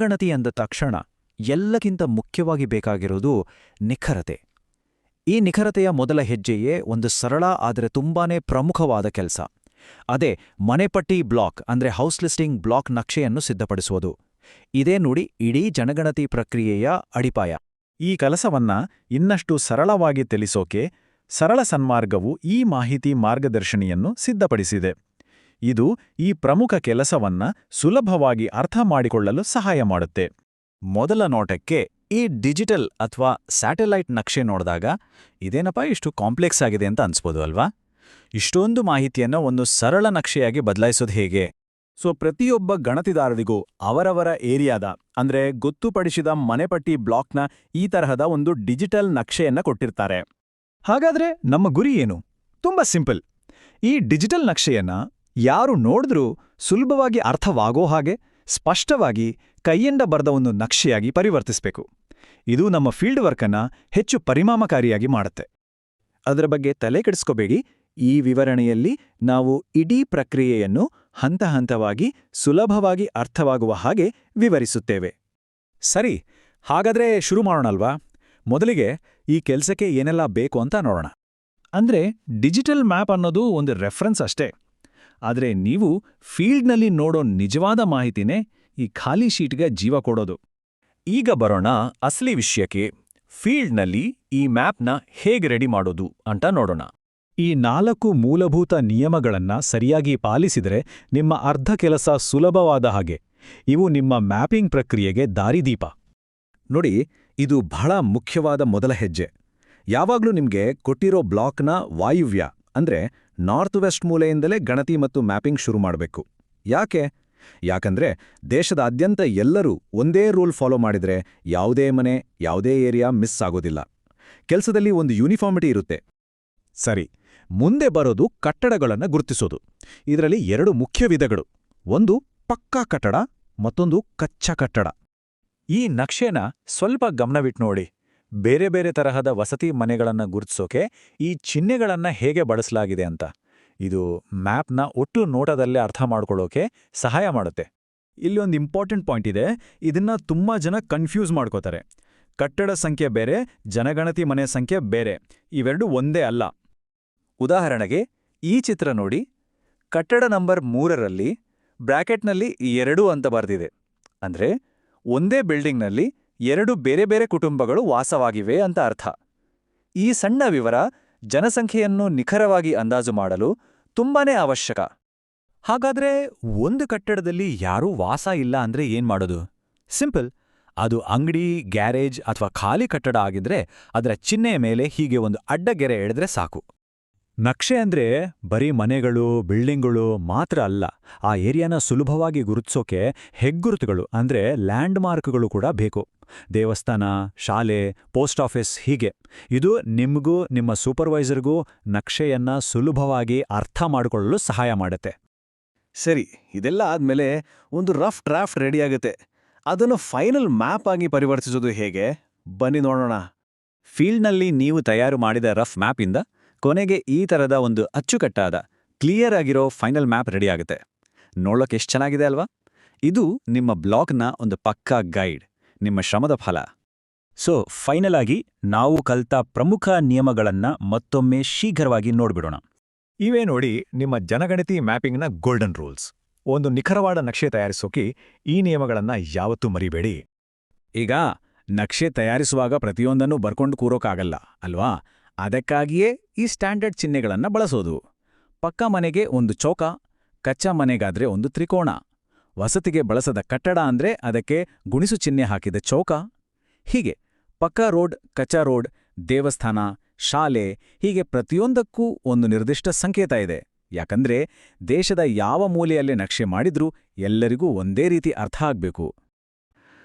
ಜನಗಣತಿ ಅಂದ ತಕ್ಷಣ ಎಲ್ಲಕ್ಕಿಂತ ಮುಖ್ಯವಾಗಿ ಬೇಕಾಗಿರೋದು ನಿಖರತೆ. ಈ ನಿಖರತೆಯ ಮೊದಲ ಹೆಜ್ಜೆಯೇ ಒಂದು ಸರಳ ಆದರೆ ತುಂಬಾನೇ ಪ್ರಮುಖವಾದ ಕೆಲಸ. ಅದೇ ಮನೆಪಟ್ಟಿ ಬ್ಲಾಕ್ ಅಂದ್ರೆ ಹೌಸ್ ಲಿಸ್ಟಿಂಗ್ ಬ್ಲಾಕ್ ನಕ್ಷೆಯನ್ನು ಸಿದ್ಧಪಡಿಸುವುದು. ಇದೇ ನೋಡಿ ಇಡೀ ಜನಗಣತಿ ಪ್ರಕ್ರಿಯೆಯ ಅಡಿಪಾಯ. ಈ ಕೆಲಸವನ್ನ ಇನ್ನಷ್ಟು ಸರಳವಾಗಿ ತಿಳಿಸೋಕೆ ಸರಳ ಸನ್ಮಾರ್ಗವು ಈ ಮಾಹಿತಿ ಮಾರ್ಗದರ್ಶಿನಿಯನ್ನು ಸಿದ್ಧಪಡಿಸಿದೆ. ಇದು ಈ ಪ್ರಮುಖ ಕೆಲಸವನ್ನ ಸುಲಭವಾಗಿ ಅರ್ಥ ಮಾಡಿಕೊಳ್ಳಲು ಸಹಾಯ ಮಾಡುತ್ತೆ. ಮೊದಲ ನೋಟಕ್ಕೆ ಈ ಡಿಜಿಟಲ್ ಅಥವಾ ಸ್ಯಾಟಲೈಟ್ ನಕ್ಷೆ ನೋಡಿದಾಗ ಇದೇನಪ್ಪ ಇಷ್ಟು ಕಾಂಪ್ಲೆಕ್ಸ್ ಆಗಿದೆ ಅಂತ ಅನ್ಸ್ಬೋದು ಅಲ್ವಾ? ಇಷ್ಟೊಂದು ಮಾಹಿತಿಯನ್ನು ಒಂದು ಸರಳ ನಕ್ಷೆಯಾಗಿ ಬದಲಾಯಿಸೋದು ಹೇಗೆ? ಪ್ರತಿಯೊಬ್ಬ ಗಣತಿದಾರರಿಗೂ ಅವರವರ ಏರಿಯಾದ ಅಂದ್ರೆ ಗೊತ್ತುಪಡಿಸಿದ ಮನೆಪಟ್ಟಿ ಬ್ಲಾಕ್ನ ಈ ತರಹದ ಒಂದು ಡಿಜಿಟಲ್ ನಕ್ಷೆಯನ್ನ ಕೊಟ್ಟಿರ್ತಾರೆ. ಹಾಗಾದ್ರೆ ನಮ್ಮ ಗುರಿ ಏನು? ತುಂಬಾ ಸಿಂಪಲ್. ಈ ಡಿಜಿಟಲ್ ನಕ್ಷೆಯನ್ನ ಯಾರು ನೋಡಿದ್ರೂ ಸುಲಭವಾಗಿ ಅರ್ಥವಾಗೋ ಹಾಗೆ ಸ್ಪಷ್ಟವಾಗಿ ಕೈಯಿಂದ ಬರೆದ ಒಂದು ನಕ್ಷೆಯಾಗಿ ಪರಿವರ್ತಿಸಬೇಕು. ಇದು ನಮ್ಮ ಫೀಲ್ಡ್ ವರ್ಕನ್ನ ಹೆಚ್ಚು ಪರಿಣಾಮಕಾರಿಯಾಗಿ ಮಾಡುತ್ತೆ. ಅದರ ಬಗ್ಗೆ ತಲೆ ಕೆಡಿಸ್ಕೋಬೇಡಿ. ಈ ವಿವರಣೆಯಲ್ಲಿ ನಾವು ಇಡೀ ಪ್ರಕ್ರಿಯೆಯನ್ನು ಹಂತ ಹಂತವಾಗಿ ಸುಲಭವಾಗಿ ಅರ್ಥವಾಗುವ ಹಾಗೆ ವಿವರಿಸುತ್ತೇವೆ. ಸರಿ, ಹಾಗಾದ್ರೆ ಶುರು ಮಾಡೋಣಲ್ವಾ? ಮೊದಲಿಗೆ ಈ ಕೆಲ್ಸಕ್ಕೆ ಏನೆಲ್ಲ ಬೇಕು ಅಂತ ನೋಡೋಣ. ಅಂದ್ರೆ ಡಿಜಿಟಲ್ ಮ್ಯಾಪ್ ಅನ್ನೋದು ಒಂದು ರೆಫರೆನ್ಸ್ ಅಷ್ಟೇ. ಆದರೆ ನೀವು ಫೀಲ್ಡ್ನಲ್ಲಿ ನೋಡೋ ನಿಜವಾದ ಮಾಹಿತಿನೇ ಈ ಖಾಲಿ ಶೀಟ್ಗೆ ಜೀವ ಕೊಡೋದು. ಈಗ ಬರೋಣ ಅಸಲಿ ವಿಷಯಕ್ಕೆ. ಫೀಲ್ಡ್ನಲ್ಲಿ ಈ ಮ್ಯಾಪ್ನ ಹೇಗೆ ರೆಡಿ ಮಾಡೋದು ಅಂತ ನೋಡೋಣ. ಈ 4 ಮೂಲಭೂತ ನಿಯಮಗಳನ್ನ ಸರಿಯಾಗಿ ಪಾಲಿಸಿದರೆ ನಿಮ್ಮ ಅರ್ಧ ಕೆಲಸ ಸುಲಭವಾದ ಹಾಗೆ. ಇವು ನಿಮ್ಮ ಮ್ಯಾಪಿಂಗ್ ಪ್ರಕ್ರಿಯೆಗೆ ದಾರಿದೀಪ. ನೋಡಿ, ಇದು ಬಹಳ ಮುಖ್ಯವಾದ ಮೊದಲ ಹೆಜ್ಜೆ. ಯಾವಾಗ್ಲೂ ನಿಮ್ಗೆ ಕೊಟ್ಟಿರೋ ಬ್ಲಾಕ್ನ ವಾಯುವ್ಯ ಅಂದ್ರೆ ನಾರ್ತ್ ವೆಸ್ಟ್ ಮೂಲೆಯಿಂದಲೇ ಗಣತಿ ಮತ್ತು ಮ್ಯಾಪಿಂಗ್ ಶುರು ಮಾಡಬೇಕು. ಯಾಕಂದ್ರೆ ದೇಶದಾದ್ಯಂತ ಎಲ್ಲರೂ ಒಂದೇ ರೂಲ್ ಫಾಲೋ ಮಾಡಿದ್ರೆ ಯಾವುದೇ ಮನೆ, ಯಾವುದೇ ಏರಿಯಾ ಮಿಸ್ ಆಗೋದಿಲ್ಲ. ಕೆಲಸದಲ್ಲಿ ಒಂದು ಯೂನಿಫಾರ್ಮಿಟಿ ಇರುತ್ತೆ. ಸರಿ, ಮುಂದೆ ಬರೋದು ಕಟ್ಟಡಗಳನ್ನು ಗುರುತಿಸೋದು. ಇದರಲ್ಲಿ 2 ಮುಖ್ಯ ವಿಧಗಳು. ಒಂದು ಪಕ್ಕಾ ಕಟ್ಟಡ, ಮತ್ತೊಂದು ಕಚ್ಚಾ ಕಟ್ಟಡ. ಈ ನಕ್ಷೆನ ಸ್ವಲ್ಪ ಗಮನವಿಟ್ಟು ನೋಡಿ. ಬೇರೆ ಬೇರೆ ತರಹದ ವಸತಿ ಮನೆಗಳನ್ನು ಗುರುತಿಸೋಕೆ ಈ ಚಿಹ್ನೆಗಳನ್ನು ಹೇಗೆ ಬಳಸಲಾಗಿದೆ ಅಂತ. ಇದು ಮ್ಯಾಪ್ನ ಒಟ್ಟು ನೋಟದಲ್ಲೇ ಅರ್ಥ ಮಾಡ್ಕೊಳ್ಳೋಕೆ ಸಹಾಯ ಮಾಡುತ್ತೆ. ಇಲ್ಲಿ ಒಂದು ಇಂಪಾರ್ಟೆಂಟ್ ಪಾಯಿಂಟ್ ಇದೆ. ಇದನ್ನ ತುಂಬಾ ಜನ ಕನ್ಫ್ಯೂಸ್ ಮಾಡ್ಕೋತಾರೆ. ಕಟ್ಟಡ ಸಂಖ್ಯೆ ಬೇರೆ, ಜನಗಣತಿ ಮನೆ ಸಂಖ್ಯೆ ಬೇರೆ. ಇವೆರಡೂ ಒಂದೇ ಅಲ್ಲ. ಉದಾಹರಣೆಗೆ ಈ ಚಿತ್ರ ನೋಡಿ. ಕಟ್ಟಡ ನಂಬರ್ 3ರಲ್ಲಿ ಬ್ರ್ಯಾಕೆಟ್ನಲ್ಲಿ 2 ಅಂತ ಬರೆದಿದೆ. ಅಂದ್ರೆ ಒಂದೇ ಬಿಲ್ಡಿಂಗ್ನಲ್ಲಿ 2 ಬೇರೆ ಬೇರೆ ಕುಟುಂಬಗಳು ವಾಸವಾಗಿವೆ ಅಂತ ಅರ್ಥ. ಈ ಸಣ್ಣ ವಿವರ ಜನಸಂಖ್ಯೆಯನ್ನು ನಿಖರವಾಗಿ ಅಂದಾಜು ಮಾಡಲು ತುಂಬಾನೇ ಅವಶ್ಯಕ. ಹಾಗಾದ್ರೆ ಒಂದು ಕಟ್ಟಡದಲ್ಲಿ ಯಾರೂ ವಾಸ ಇಲ್ಲ ಅಂದ್ರೆ ಏನ್ ಮಾಡೋದು? ಸಿಂಪಲ್. ಅದು ಅಂಗಡಿ, ಗ್ಯಾರೇಜ್ ಅಥವಾ ಖಾಲಿ ಕಟ್ಟಡ ಆಗಿದ್ರೆ ಅದರ ಚಿಹ್ನೆಯ ಮೇಲೆ ಹೀಗೆ ಒಂದು ಅಡ್ಡಗೆರೆ ಎಳೆದ್ರೆ ಸಾಕು. ನಕ್ಷೆ ಅಂದ್ರೆ ಬರೀ ಮನೆಗಳು, ಬಿಲ್ಡಿಂಗ್ಗಳು ಮಾತ್ರ ಅಲ್ಲ. ಆ ಏರಿಯಾನ ಸುಲಭವಾಗಿ ಗುರುತಿಸೋಕೆ ಹೆಗ್ಗುರುತುಗಳು ಅಂದ್ರೆ ಲ್ಯಾಂಡ್ ಮಾರ್ಕ್ಗಳು ಕೂಡ ಬೇಕು. ದೇವಸ್ಥಾನ, ಶಾಲೆ, ಪೋಸ್ಟ್ ಆಫೀಸ್ ಹೀಗೆ. ಇದು ನಿಮ್ಗೂ ನಿಮ್ಮ ಸೂಪರ್ವೈಸರ್ಗೂ ನಕ್ಷೆಯನ್ನ ಸುಲಭವಾಗಿ ಅರ್ಥ ಮಾಡಿಕೊಳ್ಳಲು ಸಹಾಯ ಮಾಡುತ್ತೆ. ಸರಿ, ಇದೆಲ್ಲ ಆದ್ಮೇಲೆ ಒಂದು ರಫ್ ಡ್ರಾಫ್ಟ್ ರೆಡಿಯಾಗುತ್ತೆ. ಅದನ್ನು ಫೈನಲ್ ಮ್ಯಾಪ್ ಆಗಿ ಪರಿವರ್ತಿಸೋದು ಹೇಗೆ? ಬನ್ನಿ ನೋಡೋಣ. ಫೀಲ್ಡ್ನಲ್ಲಿ ನೀವು ತಯಾರು ಮಾಡಿದ ರಫ್ ಮ್ಯಾಪಿಂದ ಕೊನೆಗೆ ಈ ಥರದ ಒಂದು ಅಚ್ಚುಕಟ್ಟಾದ ಕ್ಲಿಯರ್ ಆಗಿರೋ ಫೈನಲ್ ಮ್ಯಾಪ್ ರೆಡಿಯಾಗುತ್ತೆ. ನೋಡೋಕೆ ಎಷ್ಟು ಚೆನ್ನಾಗಿದೆ ಅಲ್ವಾ? ಇದು ನಿಮ್ಮ ಬ್ಲಾಕ್ನ ಒಂದು ಪಕ್ಕಾ ಗೈಡ್, ನಿಮ್ಮ ಶ್ರಮದ ಫಲ. ಫೈನಲ್ ಆಗಿ ನಾವು ಕಲ್ತ ಪ್ರಮುಖ ನಿಯಮಗಳನ್ನ ಮತ್ತೊಮ್ಮೆ ಶೀಘ್ರವಾಗಿ ನೋಡ್ಬಿಡೋಣ. ಇವೇ ನೋಡಿ ನಿಮ್ಮ ಜನಗಣತಿ ಮ್ಯಾಪಿಂಗ್ನ ಗೋಲ್ಡನ್ ರೂಲ್ಸ್. ಒಂದು ನಿಖರವಾದ ನಕ್ಷೆ ತಯಾರಿಸೋಕೆ ಈ ನಿಯಮಗಳನ್ನ ಯಾವತ್ತೂ ಮರಿಬೇಡಿ. ಈಗ ನಕ್ಷೆ ತಯಾರಿಸುವಾಗ ಪ್ರತಿಯೊಂದನ್ನು ಬರ್ಕೊಂಡು ಕೂರೋಕ್ಕಾಗಲ್ಲ ಅಲ್ವಾ? ಅದಕ್ಕಾಗಿಯೇ ಈ ಸ್ಟ್ಯಾಂಡರ್ಡ್ ಚಿಹ್ನೆಗಳನ್ನ ಬಳಸೋದು. ಪಕ್ಕಾ ಮನೆಗೆ ಒಂದು ಚೌಕ, ಕಚ್ಚಾ ಮನೆಗಾದ್ರೆ ಒಂದು ತ್ರಿಕೋಣ, ವಸತಿಗೆ ಬಳಸದ ಕಟ್ಟಡ ಅಂದ್ರೆ ಅದಕ್ಕೆ ಗುಣಿಸು ಚಿಹ್ನೆ ಹಾಕಿದ ಚೌಕ. ಹೀಗೆ ಪಕ್ಕಾ ರೋಡ್, ಕಚ್ಚಾ ರೋಡ್, ದೇವಸ್ಥಾನ, ಶಾಲೆ ಹೀಗೆ ಪ್ರತಿಯೊಂದಕ್ಕೂ ಒಂದು ನಿರ್ದಿಷ್ಟ ಸಂಕೇತ ಇದೆ. ಯಾಕಂದ್ರೆ ದೇಶದ ಯಾವ ಮೂಲೆಯಲ್ಲೇ ನಕ್ಷೆ ಮಾಡಿದ್ರೂ ಎಲ್ಲರಿಗೂ ಒಂದೇ ರೀತಿ ಅರ್ಥ ಆಗ್ಬೇಕು.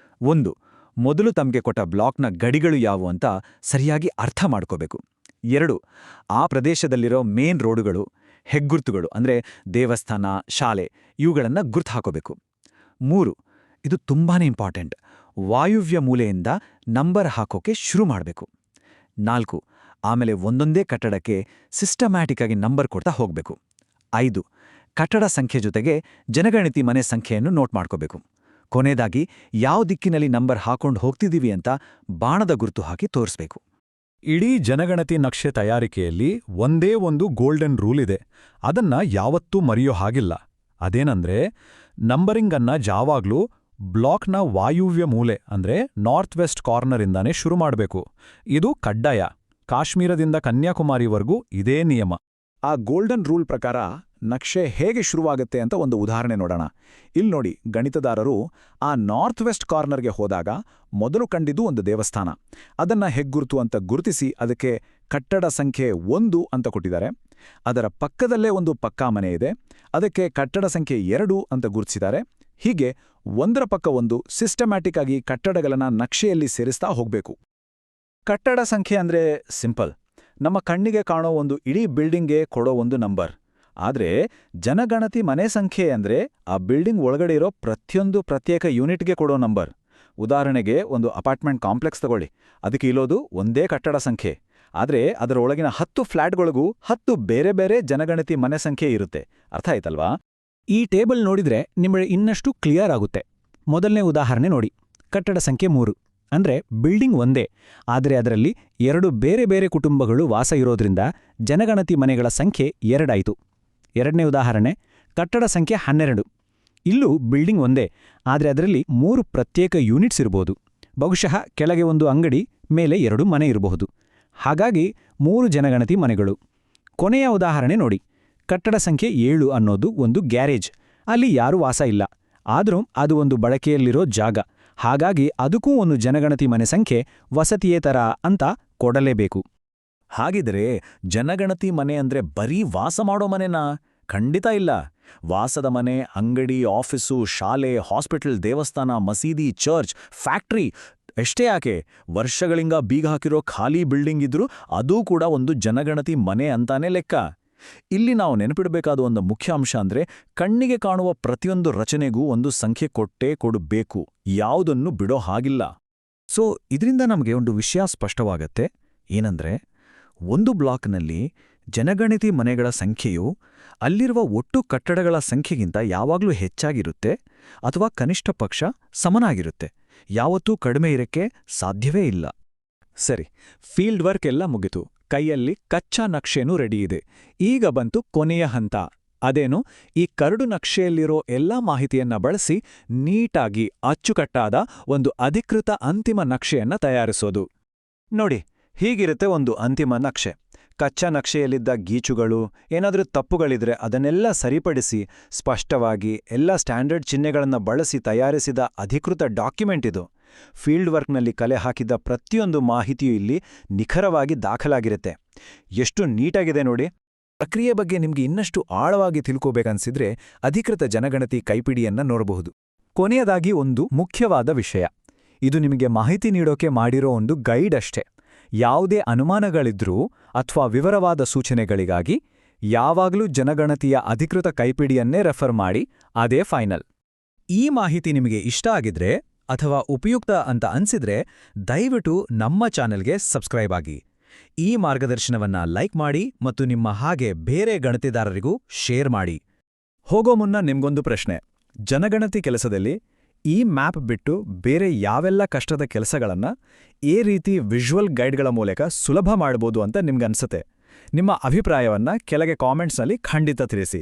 ಮೊದಲು ತಮಗೆ ಕೊಟ್ಟ ಬ್ಲಾಕ್ನ ಗಡಿಗಳು ಯಾವುವು ಅಂತ ಸರಿಯಾಗಿ ಅರ್ಥ ಮಾಡ್ಕೋಬೇಕು. 2, ಆ ಪ್ರದೇಶದಲ್ಲಿರೋ ಮೇನ್ ರೋಡುಗಳು, ಹೆಗ್ಗುರುತುಗಳು ಅಂದ್ರೆ ದೇವಸ್ಥಾನ, ಶಾಲೆ ಇವುಗಳನ್ನು ಗುರ್ತು ಹಾಕೋಬೇಕು. 3, ಇದು ತುಂಬಾನೇ ಇಂಪಾರ್ಟೆಂಟ್, ವಾಯುವ್ಯ ಮೂಲೆಯಿಂದ ನಂಬರ್ ಹಾಕೋಕೆ ಶುರು ಮಾಡಬೇಕು. 4, ಆಮೇಲೆ ಒಂದೊಂದೇ ಕಟ್ಟಡಕ್ಕೆ ಸಿಸ್ಟಮ್ಯಾಟಿಕ್ ಆಗಿ ನಂಬರ್ ಕೊಡ್ತಾ ಹೋಗಬೇಕು. 5, ಕಟ್ಟಡ ಸಂಖ್ಯೆ ಜೊತೆಗೆ ಜನಗಣತಿ ಮನೆ ಸಂಖ್ಯೆಯನ್ನು ನೋಟ್ ಮಾಡ್ಕೋಬೇಕು. ಕೊನೆಯದಾಗಿ ಯಾವ ದಿಕ್ಕಿನಲ್ಲಿ ನಂಬರ್ ಹಾಕೊಂಡು ಹೋಗ್ತಿದೀವಿ ಅಂತ ಬಾಣದ ಗುರುತು ಹಾಕಿ ತೋರಿಸ್ಬೇಕು. ಇಡೀ ಜನಗಣತಿ ನಕ್ಷೆ ತಯಾರಿಕೆಯಲ್ಲಿ ಒಂದೇ ಒಂದು ಗೋಲ್ಡನ್ ರೂಲ್ ಇದೆ. ಅದನ್ನ ಯಾವತ್ತೂ ಮರೆಯೋ ಹಾಗಿಲ್ಲ. ಅದೇನಂದ್ರೆ ನಂಬರಿಂಗ್ ಅನ್ನ ಯಾವಾಗ್ಲೂ ಬ್ಲಾಕ್ನ ವಾಯುವ್ಯ ಮೂಲೆ ಅಂದ್ರೆ ನಾರ್ತ್ ವೆಸ್ಟ್ ಕಾರ್ನರಿಂದಾನೇ ಶುರು ಮಾಡಬೇಕು. ಇದು ಕಡ್ಡಾಯ. ಕಾಶ್ಮೀರದಿಂದ ಕನ್ಯಾಕುಮಾರಿವರೆಗೂ ಇದೇ ನಿಯಮ. ಆ ಗೋಲ್ಡನ್ ರೂಲ್ ಪ್ರಕಾರ ನಕ್ಷೆ ಹೇಗೆ ಶುರುವಾಗುತ್ತೆ ಅಂತ ಒಂದು ಉದಾಹರಣೆ ನೋಡೋಣ. ಇಲ್ಲಿ ನೋಡಿ, ಗಣಿತದಾರರು ಆ ನಾರ್ತ್ ವೆಸ್ಟ್ ಕಾರ್ನರ್ಗೆ ಹೋದಾಗ ಮೊದಲು ಕಂಡಿದ್ದು ಒಂದು ದೇವಸ್ಥಾನ. ಅದನ್ನ ಹೆಗ್ಗುರುತು ಅಂತ ಗುರುತಿಸಿ ಅದಕ್ಕೆ ಕಟ್ಟಡ ಸಂಖ್ಯೆ 1 ಅಂತ ಕೊಟ್ಟಿದ್ದಾರೆ. ಅದರ ಪಕ್ಕದಲ್ಲೇ ಒಂದು ಪಕ್ಕಾ ಮನೆ ಇದೆ, ಅದಕ್ಕೆ ಕಟ್ಟಡ ಸಂಖ್ಯೆ 2 ಅಂತ ಗುರುತಿಸಿದ್ದಾರೆ. ಹೀಗೆ ಒಂದರ ಪಕ್ಕ ಒಂದು ಸಿಸ್ಟಮ್ಯಾಟಿಕ್ ಆಗಿ ಕಟ್ಟಡಗಳನ್ನ ನಕ್ಷೆಯಲ್ಲಿ ಸೇರಿಸ್ತಾ ಹೋಗ್ಬೇಕು. ಕಟ್ಟಡ ಸಂಖ್ಯೆ ಅಂದ್ರೆ ಸಿಂಪಲ್, ನಮ್ಮ ಕಣ್ಣಿಗೆ ಕಾಣೋ ಒಂದು ಇಡೀ ಬಿಲ್ಡಿಂಗ್ಗೆ ಕೊಡೋ ಒಂದು ನಂಬರ್. ಆದ್ರೆ ಜನಗಣತಿ ಮನೆ ಸಂಖ್ಯೆ ಅಂದ್ರೆ ಆ ಬಿಲ್ಡಿಂಗ್ ಒಳಗಡೆ ಇರೋ ಪ್ರತಿಯೊಂದು ಪ್ರತ್ಯೇಕ ಯೂನಿಟ್ಗೆ ಕೊಡೋ ನಂಬರ್. ಉದಾಹರಣೆಗೆ ಒಂದು ಅಪಾರ್ಟ್ಮೆಂಟ್ ಕಾಂಪ್ಲೆಕ್ಸ್ ತಗೊಳ್ಳಿ, ಅದಕ್ಕೆ ಇರೋದು ಒಂದೇ ಕಟ್ಟಡ ಸಂಖ್ಯೆ. ಆದ್ರೆ ಅದರ ಒಳಗಿನ 10 ಫ್ಲ್ಯಾಟ್ಗಳಿಗೂ 10 ಬೇರೆ ಬೇರೆ ಜನಗಣತಿ ಮನೆ ಸಂಖ್ಯೆ ಇರುತ್ತೆ. ಅರ್ಥ ಆಯ್ತಲ್ವಾ? ಈ ಟೇಬಲ್ ನೋಡಿದ್ರೆ ನಿಮಗೆ ಇನ್ನಷ್ಟು ಕ್ಲಿಯರ್ ಆಗುತ್ತೆ. ಮೊದಲನೇ ಉದಾಹರಣೆ ನೋಡಿ, ಕಟ್ಟಡ ಸಂಖ್ಯೆ 3 ಅಂದ್ರೆ ಬಿಲ್ಡಿಂಗ್ ಒಂದೇ, ಆದರೆ ಅದರಲ್ಲಿ 2 ಬೇರೆ ಬೇರೆ ಕುಟುಂಬಗಳು ವಾಸ ಇರೋದ್ರಿಂದ ಜನಗಣತಿ ಮನೆಗಳ ಸಂಖ್ಯೆ 2 ಆಯಿತು. ಎರಡನೇ ಉದಾಹರಣೆ, ಕಟ್ಟಡ ಸಂಖ್ಯೆ 12. ಇಲ್ಲೂ ಬಿಲ್ಡಿಂಗ್ ಒಂದೇ, ಆದರೆ ಅದರಲ್ಲಿ 3 ಪ್ರತ್ಯೇಕ ಯೂನಿಟ್ಸ್ ಇರಬಹುದು. ಬಹುಶಃ ಕೆಳಗೆ ಒಂದು ಅಂಗಡಿ, ಮೇಲೆ 2 ಮನೆ ಇರಬಹುದು. ಹಾಗಾಗಿ 3 ಜನಗಣತಿ ಮನೆಗಳು. ಕೊನೆಯ ಉದಾಹರಣೆ ನೋಡಿ, ಕಟ್ಟಡ ಸಂಖ್ಯೆ 7 ಅನ್ನೋದು ಒಂದು ಗ್ಯಾರೇಜ್. ಅಲ್ಲಿ ಯಾರೂ ವಾಸ ಇಲ್ಲ, ಆದರೂ ಅದು ಒಂದು ಬಳಕೆಯಲ್ಲಿರೋ ಜಾಗ. ಹಾಗಾಗಿ ಅದಕ್ಕೂ ಒಂದು ಜನಗಣತಿ ಮನೆ ಸಂಖ್ಯೆ ವಸತಿಯೇತರ ಅಂತ ಕೊಡಲೇಬೇಕು. ಹಾಗಿದ್ರೆ ಜನಗಣತಿ ಮನೆ ಅಂದ್ರೆ ಬರೀ ವಾಸ ಮಾಡೋ ಮನೆನಾ? ಖಂಡಿತ ಇಲ್ಲ. ವಾಸದ ಮನೆ, ಅಂಗಡಿ, ಆಫೀಸು, ಶಾಲೆ, ಹಾಸ್ಪಿಟಲ್, ದೇವಸ್ಥಾನ, ಮಸೀದಿ, ಚರ್ಚ್, ಫ್ಯಾಕ್ಟ್ರಿ ಎಷ್ಟೇ ಯಾಕೆ, ವರ್ಷಗಳಿಂದ ಬೀಗ ಹಾಕಿರೋ ಖಾಲಿ ಬಿಲ್ಡಿಂಗ್ ಇದ್ರೂ ಅದೂ ಕೂಡ ಒಂದು ಜನಗಣತಿ ಮನೆ ಅಂತಾನೆ ಲೆಕ್ಕ. ಇಲ್ಲಿ ನಾವು ನೆನಪಿಡಬೇಕಾದ ಒಂದು ಮುಖ್ಯ ಅಂಶ ಅಂದ್ರೆ ಕಣ್ಣಿಗೆ ಕಾಣುವ ಪ್ರತಿಯೊಂದು ರಚನೆಗೂ ಒಂದು ಸಂಖ್ಯೆ ಕೊಟ್ಟೇ ಕೊಡಬೇಕು, ಯಾವುದನ್ನು ಬಿಡೋ ಹಾಗಿಲ್ಲ. ಸೊ ಇದರಿಂದ ನಮಗೆ ಒಂದು ವಿಷಯ ಸ್ಪಷ್ಟವಾಗತ್ತೆ. ಏನಂದ್ರೆ ಒಂದು ಬ್ಲಾಕ್ನಲ್ಲಿ ಜನಗಣತಿ ಮನೆಗಳ ಸಂಖ್ಯೆಯು ಅಲ್ಲಿರುವ ಒಟ್ಟು ಕಟ್ಟಡಗಳ ಸಂಖ್ಯೆಗಿಂತ ಯಾವಾಗಲೂ ಹೆಚ್ಚಾಗಿರುತ್ತೆ, ಅಥವಾ ಕನಿಷ್ಠ ಪಕ್ಷ ಸಮನಾಗಿರುತ್ತೆ. ಯಾವತ್ತೂ ಕಡಿಮೆ ಇರಕ್ಕೆ ಸಾಧ್ಯವೇ ಇಲ್ಲ. ಸರಿ, ಫೀಲ್ಡ್ ವರ್ಕ್ ಎಲ್ಲ ಮುಗಿತು, ಕೈಯಲ್ಲಿ ಕಚ್ಚಾ ನಕ್ಷೆನೂ ರೆಡಿ ಇದೆ. ಈಗ ಬಂತು ಕೊನೆಯ ಹಂತ. ಅದೇನು, ಈ ಕರಡು ನಕ್ಷೆಯಲ್ಲಿರೋ ಎಲ್ಲಾ ಮಾಹಿತಿಯನ್ನ ಬಳಸಿ ನೀಟಾಗಿ ಅಚ್ಚುಕಟ್ಟಾದ ಒಂದು ಅಧಿಕೃತ ಅಂತಿಮ ನಕ್ಷೆಯನ್ನ ತಯಾರಿಸೋದು. ನೋಡಿ, ಹೀಗಿರುತ್ತೆ ಒಂದು ಅಂತಿಮ ನಕ್ಷೆ. ಕಚ್ಚಾ ನಕ್ಷೆಯಲ್ಲಿದ್ದ ಗೀಚುಗಳು, ಏನಾದರೂ ತಪ್ಪುಗಳಿದ್ರೆ ಅದನ್ನೆಲ್ಲ ಸರಿಪಡಿಸಿ ಸ್ಪಷ್ಟವಾಗಿ ಎಲ್ಲ ಸ್ಟ್ಯಾಂಡರ್ಡ್ ಚಿಹ್ನೆಗಳನ್ನು ಬಳಸಿ ತಯಾರಿಸಿದ ಅಧಿಕೃತ ಡಾಕ್ಯುಮೆಂಟ್ ಇದು. ಫೀಲ್ಡ್ ವರ್ಕ್ನಲ್ಲಿ ಕಲೆ ಹಾಕಿದ್ದ ಪ್ರತಿಯೊಂದು ಮಾಹಿತಿಯೂ ಇಲ್ಲಿ ನಿಖರವಾಗಿ ದಾಖಲಾಗಿರುತ್ತೆ. ಎಷ್ಟು ನೀಟಾಗಿದೆ ನೋಡಿ. ಪ್ರಕ್ರಿಯೆ ಬಗ್ಗೆ ನಿಮ್ಗೆ ಇನ್ನಷ್ಟು ಆಳವಾಗಿ ತಿಳ್ಕೋಬೇಕನ್ಸಿದ್ರೆ ಅಧಿಕೃತ ಜನಗಣತಿ ಕೈಪಿಡಿಯನ್ನ ನೋಡಬಹುದು. ಕೊನೆಯದಾಗಿ ಒಂದು ಮುಖ್ಯವಾದ ವಿಷಯ, ಇದು ನಿಮಗೆ ಮಾಹಿತಿ ನೀಡೋಕೆ ಮಾಡಿರೋ ಒಂದು ಗೈಡ್ ಅಷ್ಟೇ. ಯಾವುದೇ ಅನುಮಾನಗಳಿದ್ರೂ ಅಥವಾ ವಿವರವಾದ ಸೂಚನೆಗಳಿಗಾಗಿ ಯಾವಾಗಲೂ ಜನಗಣತಿಯ ಅಧಿಕೃತ ಕೈಪಿಡಿಯನ್ನೇ ರೆಫರ್ ಮಾಡಿ, ಅದೇ ಫೈನಲ್. ಈ ಮಾಹಿತಿ ನಿಮಗೆ ಇಷ್ಟ ಆಗಿದ್ರೆ ಅಥವಾ ಉಪಯುಕ್ತ ಅಂತ ಅನ್ಸಿದ್ರೆ ದಯವಿಟ್ಟು ನಮ್ಮ ಚಾನೆಲ್ಗೆ ಸಬ್ಸ್ಕ್ರೈಬ್ ಆಗಿ. ಈ ಮಾರ್ಗದರ್ಶನವನ್ನ ಲೈಕ್ ಮಾಡಿ ಮತ್ತು ನಿಮ್ಮ ಹಾಗೆ ಬೇರೆ ಗಣತಿದಾರರಿಗೂ ಶೇರ್ ಮಾಡಿ. ಹೋಗೋ ಮುನ್ನ ನಿಮ್ಗೊಂದು ಪ್ರಶ್ನೆ. ಜನಗಣತಿ ಕೆಲಸದಲ್ಲಿ ಈ ಮ್ಯಾಪ್ ಬಿಟ್ಟು ಬೇರೆ ಯಾವೆಲ್ಲ ಕಷ್ಟದ ಕೆಲಸಗಳನ್ನ ಈ ರೀತಿ ವಿಜುವಲ್ ಗೈಡ್ಗಳ ಮೂಲಕ ಸುಲಭ ಮಾಡ್ಬೋದು ಅಂತ ನಿಮ್ಗನ್ಸುತ್ತೆ? ನಿಮ್ಮ ಅಭಿಪ್ರಾಯವನ್ನ ಕೆಳಗೆ ಕಾಮೆಂಟ್ಸ್ನಲ್ಲಿ ಖಂಡಿತ ತಿಳಿಸಿ.